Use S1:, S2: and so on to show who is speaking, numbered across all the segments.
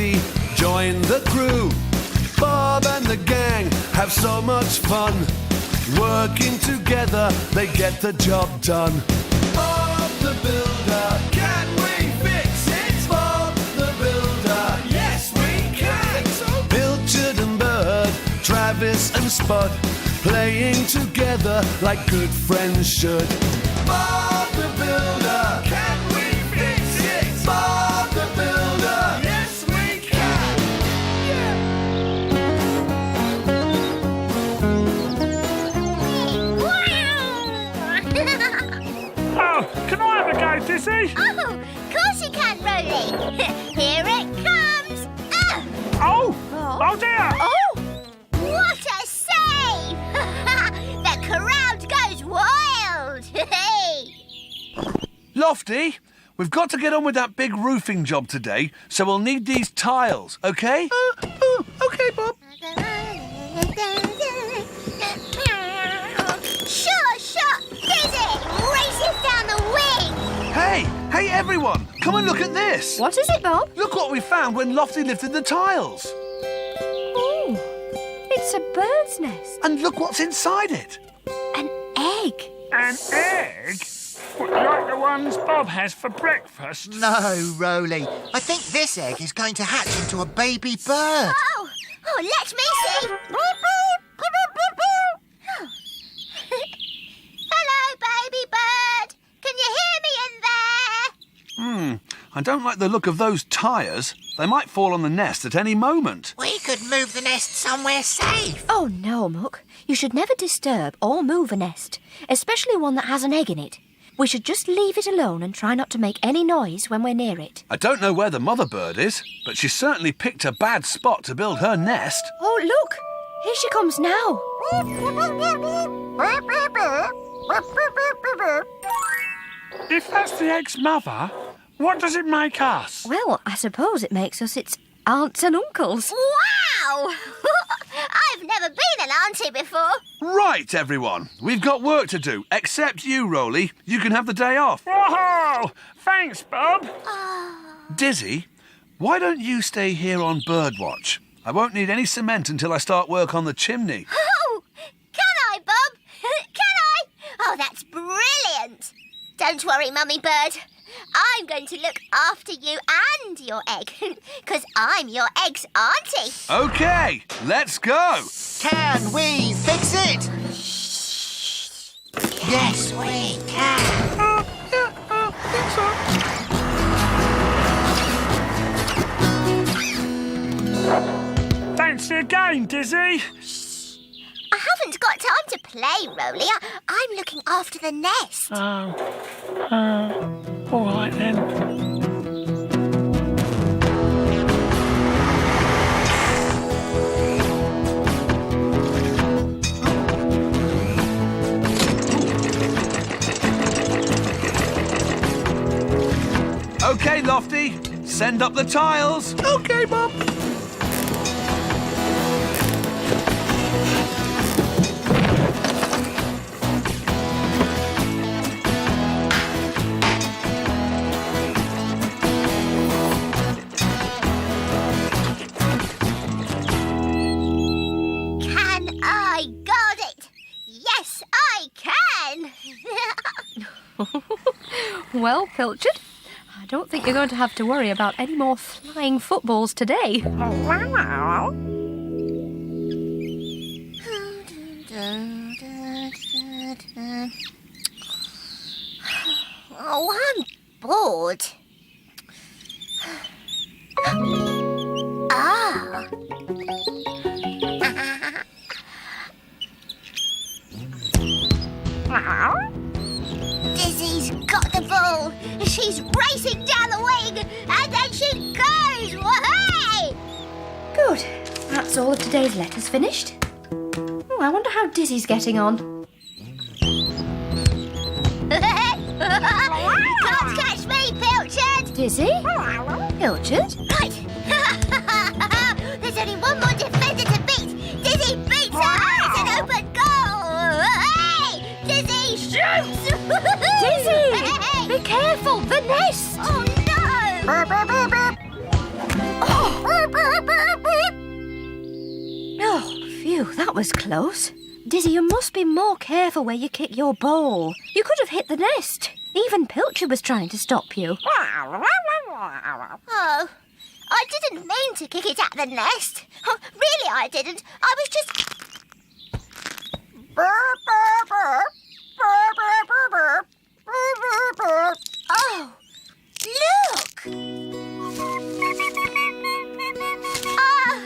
S1: Dizzy join the crew. Bob and the gang have so much fun. Working together, they get the job done. Bob the Builder, can we fix it? Bob the Builder, yes we can. Pilchard and Bird, Travis and Spud, playing together like good friends should. Bob the Builder, can we fix it? Bob the Builder, yes we can.
S2: Oh, can I have a go, Dizzy?
S3: Oh, of course you can, Roly. Here it comes.
S2: Oh! Oh dear!
S3: Oh, what a save! The crowd goes wild.
S1: Lofty, we've got to get on with that big roofing job today, so we'll need these tiles, OK? OK, Bob.
S3: Sure. Dizzy races down the wing.
S1: Hey, everyone, come and look at this.
S4: What is it, Bob?
S1: Look what we found when Lofty lifted the tiles.
S4: Oh, it's a bird's nest.
S1: And look what's inside it.
S4: An egg.
S2: An egg? What, like the ones Bob has for breakfast?
S5: No, Roly. I think this egg is going to hatch into a baby bird.
S3: Oh, let me see. Hello, baby bird. Can you hear me in there?
S1: I don't like the look of those tyres. They might fall on the nest at any moment.
S5: We could move the nest somewhere safe.
S4: Oh, no, Muck. You should never disturb or move a nest, especially one that has an egg in it. We should just leave it alone and try not to make any noise when we're near it.
S1: I don't know where the mother bird is, but she certainly picked a bad spot to build her nest.
S4: Oh, look! Here she comes now.
S2: If that's the egg's mother, what does it make us?
S4: Well, I suppose it makes us its aunts and uncles.
S3: Wow! I've never been an auntie before.
S1: Right, everyone. We've got work to do, except you, Roly. You can have the day off.
S2: Whoa! Thanks, Bob.
S1: Dizzy, why don't you stay here on birdwatch? I won't need any cement until I start work on the chimney.
S3: Oh, can I, Bob? Can I? Oh, that's brilliant. Don't worry, Mummy Bird. I'm going to look after you and your egg, because I'm your egg's auntie.
S1: OK, let's go.
S5: Can we fix it? Yes, we can.
S2: I think so. Fancy a game, Dizzy?
S3: I haven't got time to play, Roly. I'm looking after the nest.
S2: All right then.
S1: OK, Lofty, send up the tiles. OK, Bob.
S4: Well, Pilchard, I don't think you're going to have to worry about any more flying footballs today.
S3: Oh, I'm bored. Dizzy's got the ball. She's racing down the wing, and then she goes. Wahey!
S4: Good. That's all of today's letters finished. Oh, I wonder how Dizzy's getting on.
S3: Can't catch me, Pilchard.
S4: Dizzy? Pilchard?
S3: Right. There's only one more defender to beat. Dizzy beats her. It's an open goal. Hey! Dizzy shoots.
S4: Dizzy!
S3: Hey!
S4: Be careful! The nest!
S3: Oh, no! Oh,
S4: Phew, that was close. Dizzy, you must be more careful where you kick your ball. You could have hit the nest. Even Pilcher was trying to stop you.
S3: Oh, I didn't mean to kick it at the nest. Oh, really, I didn't. I was just... Oh, look! Oh,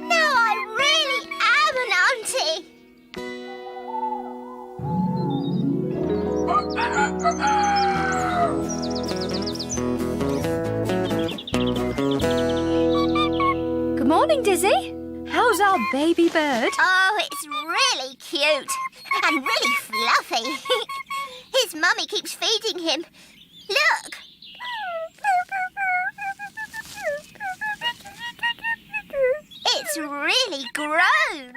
S3: now I really am an auntie.
S4: Good morning, Dizzy. How's our baby bird?
S3: Oh, it's really cute and really fluffy. His mummy keeps feeding him. Look. It's really grown.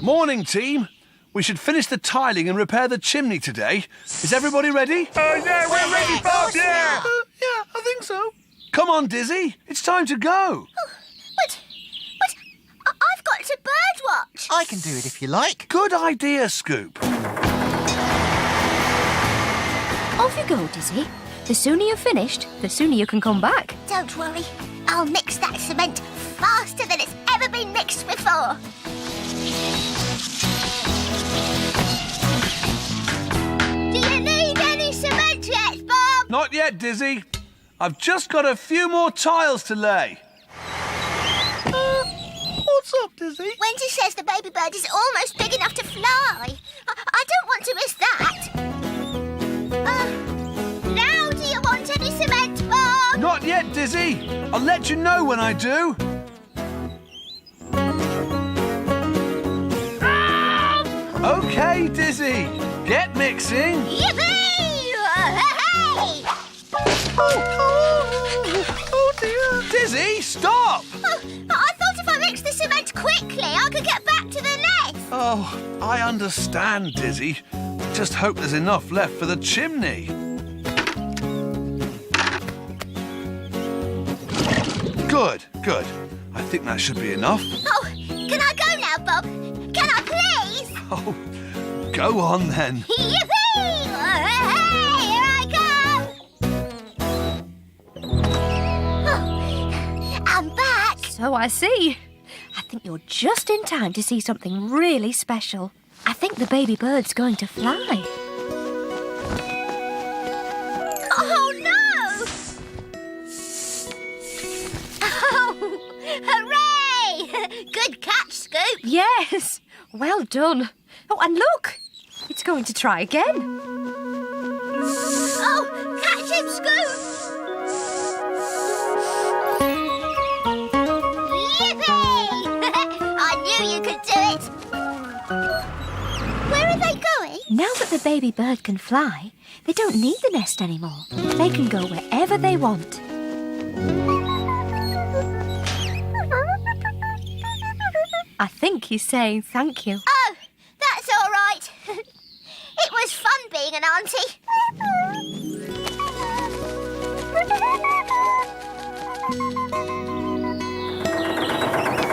S1: Morning, team. We should finish the tiling and repair the chimney today. Is everybody ready?
S2: Yeah, we're ready, Bob, yeah!
S1: Yeah, I think so. Come on, Dizzy. It's time to go.
S3: But I've got to birdwatch.
S5: I can do it if you like.
S1: Good idea, Scoop.
S4: Off you go, Dizzy. The sooner you're finished, the sooner you can come back.
S3: Don't worry. I'll mix that cement faster than it's ever been mixed before. Do you need any cement yet, Bob?
S1: Not yet, Dizzy. I've just got a few more tiles to lay. What's up, Dizzy?
S3: Wendy says the baby bird is almost big enough to fly. I don't want to miss that. Now do you want any cement, Bob?
S1: Not yet, Dizzy. I'll let you know when I do. OK, Dizzy. Get mixing.
S3: Yippee! Hey!
S1: Oh, dear. Dizzy, stop.
S3: Oh, I thought if I mixed the cement quickly, I could get back to the nest.
S1: Oh, I understand, Dizzy. Just hope there's enough left for the chimney. Good, good. I think that should be enough.
S3: Oh, can I go now, Bob? Can I please?
S1: Oh, go on then.
S3: Yippee! Hey, here I come! Oh, I'm back.
S4: So I see. I think you're just in time to see something really special. I think the baby bird's going to fly.
S3: Oh, no! Oh, hooray! Good catch, Scoop.
S4: Yes, well done. Oh, and look, it's going to try again.
S3: Oh, catch him, Scoop! Yippee! I knew you could do it. Where are they going?
S4: Now that the baby bird can fly, they don't need the nest anymore. They can go wherever they want. I think he's saying thank you.
S3: Oh, that's all right. It was fun being an auntie.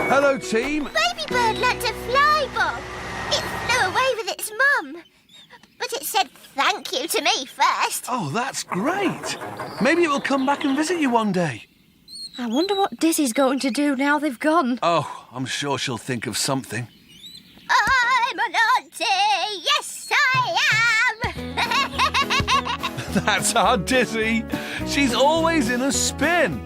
S1: Hello, team.
S3: Baby bird learnt to fly, Bob. It flew away with its mum. But it said thank you to me first.
S1: Oh, that's great. Maybe it will come back and visit you one day.
S4: I wonder what Dizzy's going to do now they've gone.
S1: Oh, I'm sure she'll think of something.
S3: I'm an auntie. Yes, I am.
S1: That's our Dizzy. She's always in a spin.